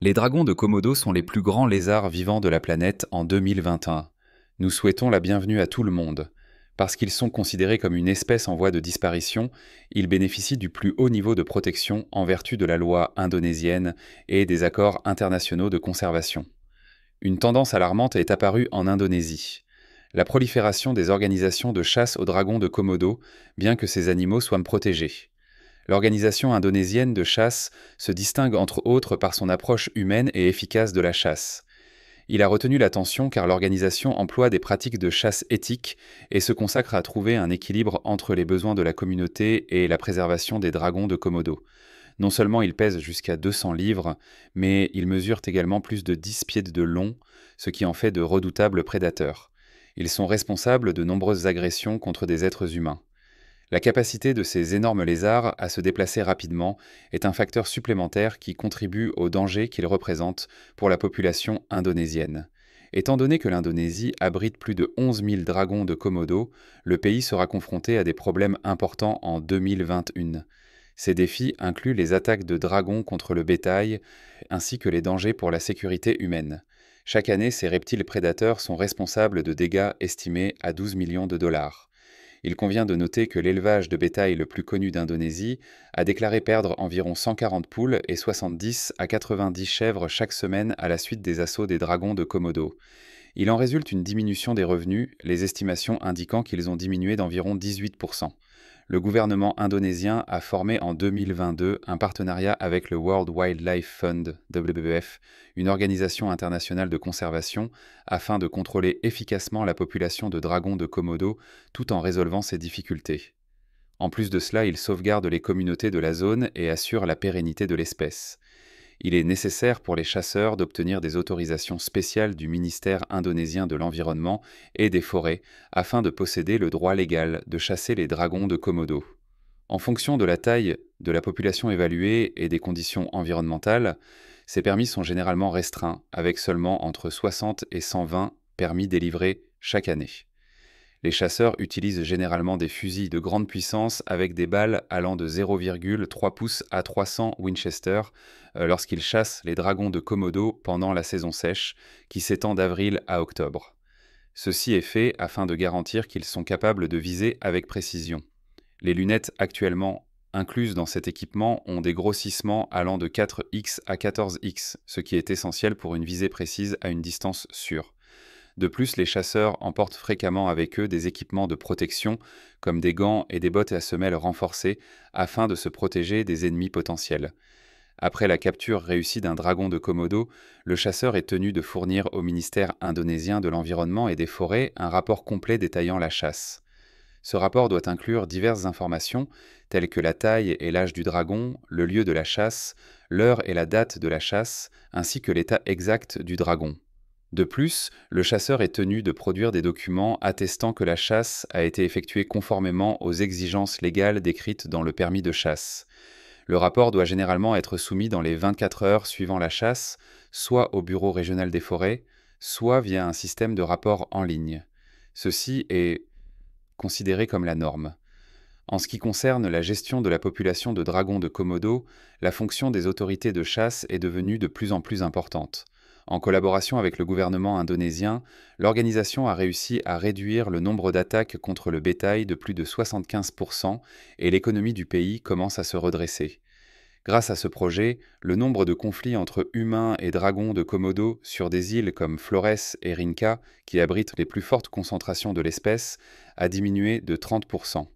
Les dragons de Komodo sont les plus grands lézards vivants de la planète en 2021. Nous souhaitons la bienvenue à tout le monde. Parce qu'ils sont considérés comme une espèce en voie de disparition, ils bénéficient du plus haut niveau de protection en vertu de la loi indonésienne et des accords internationaux de conservation. Une tendance alarmante est apparue en Indonésie. La prolifération des organisations de chasse aux dragons de Komodo, bien que ces animaux soient protégés. L'organisation indonésienne de chasse se distingue entre autres par son approche humaine et efficace de la chasse. Il a retenu l'attention car l'organisation emploie des pratiques de chasse éthiques et se consacre à trouver un équilibre entre les besoins de la communauté et la préservation des dragons de Komodo. Non seulement ils pèsent jusqu'à 200 livres, mais ils mesurent également plus de 10 pieds de long, ce qui en fait de redoutables prédateurs. Ils sont responsables de nombreuses agressions contre des êtres humains. La capacité de ces énormes lézards à se déplacer rapidement est un facteur supplémentaire qui contribue au danger qu'ils représentent pour la population indonésienne. Étant donné que l'Indonésie abrite plus de 11 000 dragons de Komodo, le pays sera confronté à des problèmes importants en 2021. Ces défis incluent les attaques de dragons contre le bétail, ainsi que les dangers pour la sécurité humaine. Chaque année, ces reptiles prédateurs sont responsables de dégâts estimés à 12 millions de dollars. Il convient de noter que l'élevage de bétail le plus connu d'Indonésie a déclaré perdre environ 140 poules et 70 à 90 chèvres chaque semaine à la suite des assauts des dragons de Komodo. Il en résulte une diminution des revenus, les estimations indiquant qu'ils ont diminué d'environ 18%. Le gouvernement indonésien a formé en 2022 un partenariat avec le World Wildlife Fund, WWF, une organisation internationale de conservation, afin de contrôler efficacement la population de dragons de Komodo tout en résolvant ces difficultés. En plus de cela, il sauvegarde les communautés de la zone et assure la pérennité de l'espèce. Il est nécessaire pour les chasseurs d'obtenir des autorisations spéciales du ministère indonésien de l'Environnement et des Forêts afin de posséder le droit légal de chasser les dragons de Komodo. En fonction de la taille de la population évaluée et des conditions environnementales, ces permis sont généralement restreints, avec seulement entre 60 et 120 permis délivrés chaque année. Les chasseurs utilisent généralement des fusils de grande puissance avec des balles allant de 0,3 pouces à 300 Winchester lorsqu'ils chassent les dragons de Komodo pendant la saison sèche, qui s'étend d'avril à octobre. Ceci est fait afin de garantir qu'ils sont capables de viser avec précision. Les lunettes actuellement incluses dans cet équipement ont des grossissements allant de 4x à 14x, ce qui est essentiel pour une visée précise à une distance sûre. De plus, les chasseurs emportent fréquemment avec eux des équipements de protection, comme des gants et des bottes à semelles renforcées, afin de se protéger des ennemis potentiels. Après la capture réussie d'un dragon de Komodo, le chasseur est tenu de fournir au ministère indonésien de l'Environnement et des Forêts un rapport complet détaillant la chasse. Ce rapport doit inclure diverses informations, telles que la taille et l'âge du dragon, le lieu de la chasse, l'heure et la date de la chasse, ainsi que l'état exact du dragon. De plus, le chasseur est tenu de produire des documents attestant que la chasse a été effectuée conformément aux exigences légales décrites dans le permis de chasse. Le rapport doit généralement être soumis dans les 24 heures suivant la chasse, soit au Bureau régional des forêts, soit via un système de rapport en ligne. Ceci est considéré comme la norme. En ce qui concerne la gestion de la population de dragons de Komodo, la fonction des autorités de chasse est devenue de plus en plus importante. En collaboration avec le gouvernement indonésien, l'organisation a réussi à réduire le nombre d'attaques contre le bétail de plus de 75% et l'économie du pays commence à se redresser. Grâce à ce projet, le nombre de conflits entre humains et dragons de Komodo sur des îles comme Flores et Rinca, qui abritent les plus fortes concentrations de l'espèce, a diminué de 30%.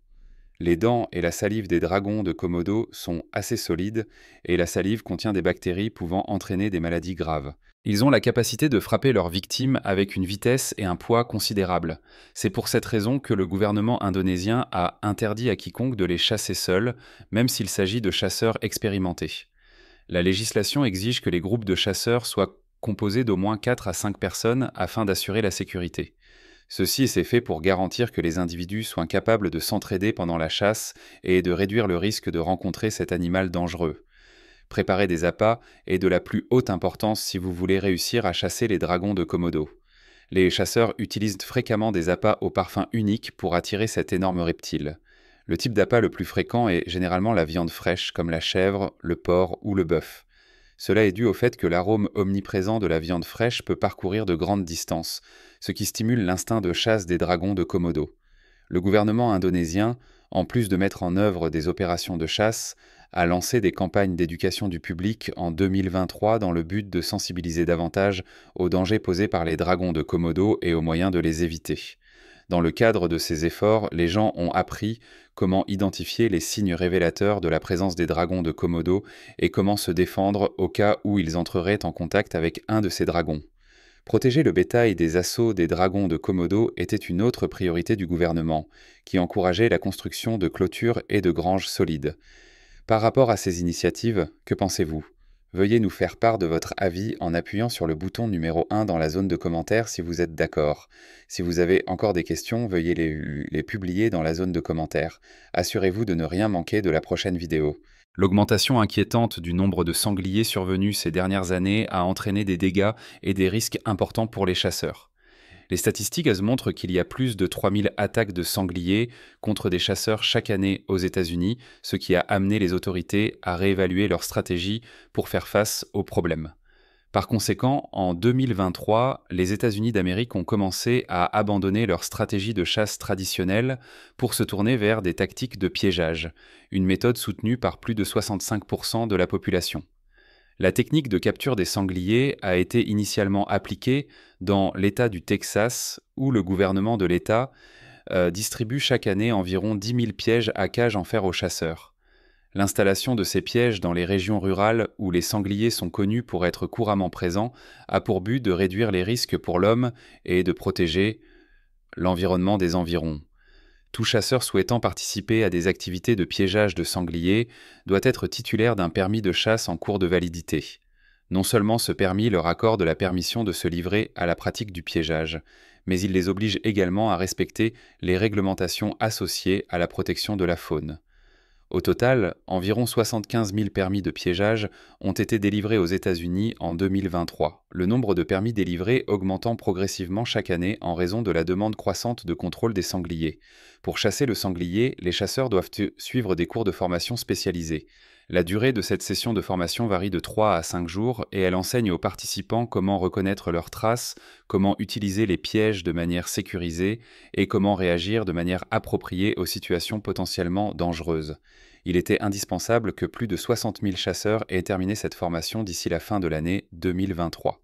Les dents et la salive des dragons de Komodo sont assez solides et la salive contient des bactéries pouvant entraîner des maladies graves. Ils ont la capacité de frapper leurs victimes avec une vitesse et un poids considérables. C'est pour cette raison que le gouvernement indonésien a interdit à quiconque de les chasser seuls, même s'il s'agit de chasseurs expérimentés. La législation exige que les groupes de chasseurs soient composés d'au moins 4 à 5 personnes afin d'assurer la sécurité. Ceci s'est fait pour garantir que les individus soient capables de s'entraider pendant la chasse et de réduire le risque de rencontrer cet animal dangereux. Préparer des appâts est de la plus haute importance si vous voulez réussir à chasser les dragons de Komodo. Les chasseurs utilisent fréquemment des appâts au parfum unique pour attirer cet énorme reptile. Le type d'appât le plus fréquent est généralement la viande fraîche comme la chèvre, le porc ou le bœuf. Cela est dû au fait que l'arôme omniprésent de la viande fraîche peut parcourir de grandes distances, ce qui stimule l'instinct de chasse des dragons de Komodo. Le gouvernement indonésien, en plus de mettre en œuvre des opérations de chasse, a lancé des campagnes d'éducation du public en 2023 dans le but de sensibiliser davantage aux dangers posés par les dragons de Komodo et aux moyens de les éviter. Dans le cadre de ces efforts, les gens ont appris comment identifier les signes révélateurs de la présence des dragons de Komodo et comment se défendre au cas où ils entreraient en contact avec un de ces dragons. Protéger le bétail des assauts des dragons de Komodo était une autre priorité du gouvernement, qui encourageait la construction de clôtures et de granges solides. Par rapport à ces initiatives, que pensez-vous? Veuillez nous faire part de votre avis en appuyant sur le bouton numéro 1 dans la zone de commentaires si vous êtes d'accord. Si vous avez encore des questions, veuillez les publier dans la zone de commentaires. Assurez-vous de ne rien manquer de la prochaine vidéo. L'augmentation inquiétante du nombre de sangliers survenus ces dernières années a entraîné des dégâts et des risques importants pour les chasseurs. Les statistiques montrent qu'il y a plus de 3000 attaques de sangliers contre des chasseurs chaque année aux États-Unis, ce qui a amené les autorités à réévaluer leur stratégie pour faire face aux problèmes. Par conséquent, en 2023, les États-Unis d'Amérique ont commencé à abandonner leur stratégie de chasse traditionnelle pour se tourner vers des tactiques de piégeage, une méthode soutenue par plus de 65% de la population. La technique de capture des sangliers a été initialement appliquée dans l'État du Texas, où le gouvernement de l'État distribue chaque année environ 10 000 pièges à cages en fer aux chasseurs. L'installation de ces pièges dans les régions rurales où les sangliers sont connus pour être couramment présents a pour but de réduire les risques pour l'homme et de protéger l'environnement des environs. Tout chasseur souhaitant participer à des activités de piégeage de sangliers doit être titulaire d'un permis de chasse en cours de validité. Non seulement ce permis leur accorde la permission de se livrer à la pratique du piégeage, mais il les oblige également à respecter les réglementations associées à la protection de la faune. Au total, environ 75 000 permis de piégeage ont été délivrés aux États-Unis en 2023, le nombre de permis délivrés augmentant progressivement chaque année en raison de la demande croissante de contrôle des sangliers. Pour chasser le sanglier, les chasseurs doivent suivre des cours de formation spécialisés. La durée de cette session de formation varie de 3 à 5 jours et elle enseigne aux participants comment reconnaître leurs traces, comment utiliser les pièges de manière sécurisée et comment réagir de manière appropriée aux situations potentiellement dangereuses. Il était indispensable que plus de 60 000 chasseurs aient terminé cette formation d'ici la fin de l'année 2023.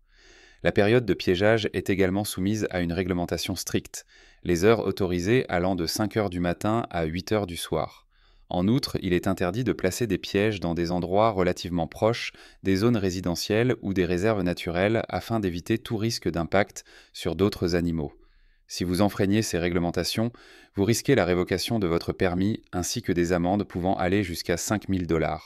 La période de piégeage est également soumise à une réglementation stricte, les heures autorisées allant de 5 heures du matin à 8 heures du soir. En outre, il est interdit de placer des pièges dans des endroits relativement proches des zones résidentielles ou des réserves naturelles afin d'éviter tout risque d'impact sur d'autres animaux. Si vous enfreignez ces réglementations, vous risquez la révocation de votre permis ainsi que des amendes pouvant aller jusqu'à 5 000 $.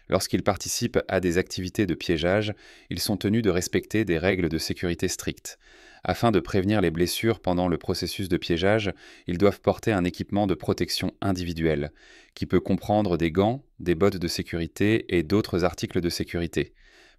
Lorsqu'ils participent à des activités de piégeage, ils sont tenus de respecter des règles de sécurité strictes. Afin de prévenir les blessures pendant le processus de piégeage, ils doivent porter un équipement de protection individuelle, qui peut comprendre des gants, des bottes de sécurité et d'autres articles de sécurité.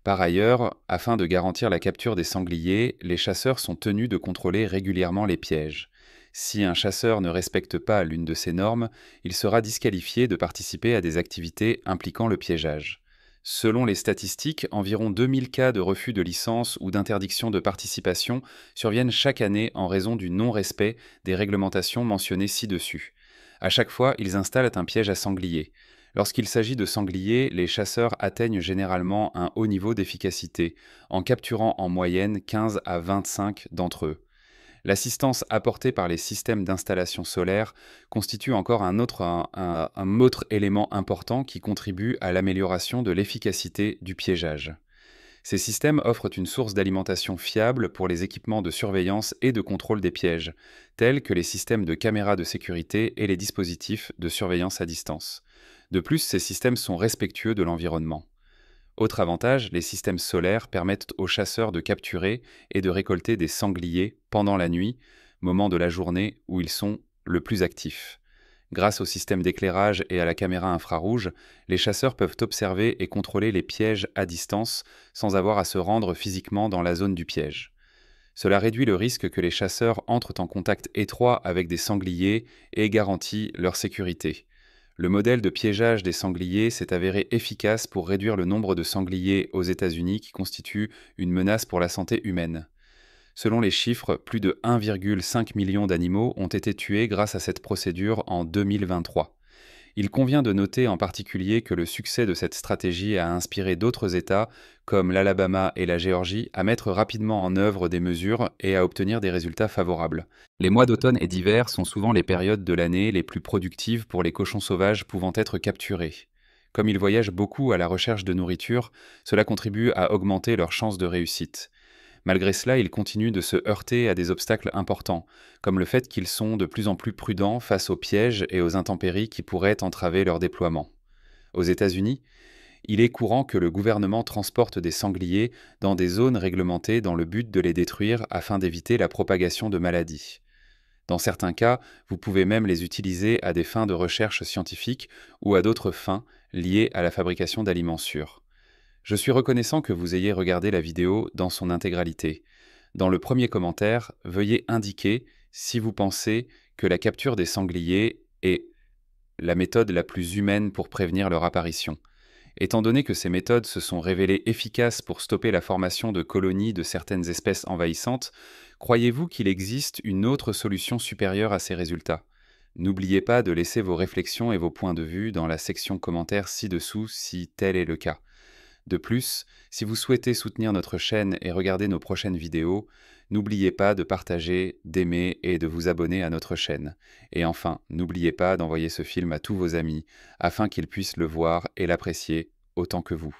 Par ailleurs, afin de garantir la capture des sangliers, les chasseurs sont tenus de contrôler régulièrement les pièges. Si un chasseur ne respecte pas l'une de ces normes, il sera disqualifié de participer à des activités impliquant le piégeage. Selon les statistiques, environ 2000 cas de refus de licence ou d'interdiction de participation surviennent chaque année en raison du non-respect des réglementations mentionnées ci-dessus. À chaque fois, ils installent un piège à sanglier. Lorsqu'il s'agit de sangliers, les chasseurs atteignent généralement un haut niveau d'efficacité, en capturant en moyenne 15 à 25 d'entre eux. L'assistance apportée par les systèmes d'installation solaire constitue encore un autre élément important qui contribue à l'amélioration de l'efficacité du piégeage. Ces systèmes offrent une source d'alimentation fiable pour les équipements de surveillance et de contrôle des pièges, tels que les systèmes de caméras de sécurité et les dispositifs de surveillance à distance. De plus, ces systèmes sont respectueux de l'environnement. Autre avantage, les systèmes solaires permettent aux chasseurs de capturer et de récolter des sangliers pendant la nuit, moment de la journée où ils sont le plus actifs. Grâce au système d'éclairage et à la caméra infrarouge, les chasseurs peuvent observer et contrôler les pièges à distance sans avoir à se rendre physiquement dans la zone du piège. Cela réduit le risque que les chasseurs entrent en contact étroit avec des sangliers et garantit leur sécurité. Le modèle de piégeage des sangliers s'est avéré efficace pour réduire le nombre de sangliers aux États-Unis qui constituent une menace pour la santé humaine. Selon les chiffres, plus de 1,5 million d'animaux ont été tués grâce à cette procédure en 2023. Il convient de noter en particulier que le succès de cette stratégie a inspiré d'autres États, comme l'Alabama et la Géorgie, à mettre rapidement en œuvre des mesures et à obtenir des résultats favorables. Les mois d'automne et d'hiver sont souvent les périodes de l'année les plus productives pour les cochons sauvages pouvant être capturés. Comme ils voyagent beaucoup à la recherche de nourriture, cela contribue à augmenter leurs chances de réussite. Malgré cela, ils continuent de se heurter à des obstacles importants, comme le fait qu'ils sont de plus en plus prudents face aux pièges et aux intempéries qui pourraient entraver leur déploiement. Aux États-Unis, il est courant que le gouvernement transporte des sangliers dans des zones réglementées dans le but de les détruire afin d'éviter la propagation de maladies. Dans certains cas, vous pouvez même les utiliser à des fins de recherche scientifique ou à d'autres fins liées à la fabrication d'aliments sûrs. Je suis reconnaissant que vous ayez regardé la vidéo dans son intégralité. Dans le premier commentaire, veuillez indiquer si vous pensez que la capture des sangliers est la méthode la plus humaine pour prévenir leur apparition. Étant donné que ces méthodes se sont révélées efficaces pour stopper la formation de colonies de certaines espèces envahissantes, croyez-vous qu'il existe une autre solution supérieure à ces résultats? N'oubliez pas de laisser vos réflexions et vos points de vue dans la section commentaires ci-dessous si tel est le cas. De plus, si vous souhaitez soutenir notre chaîne et regarder nos prochaines vidéos, n'oubliez pas de partager, d'aimer et de vous abonner à notre chaîne. Et enfin, n'oubliez pas d'envoyer ce film à tous vos amis afin qu'ils puissent le voir et l'apprécier autant que vous.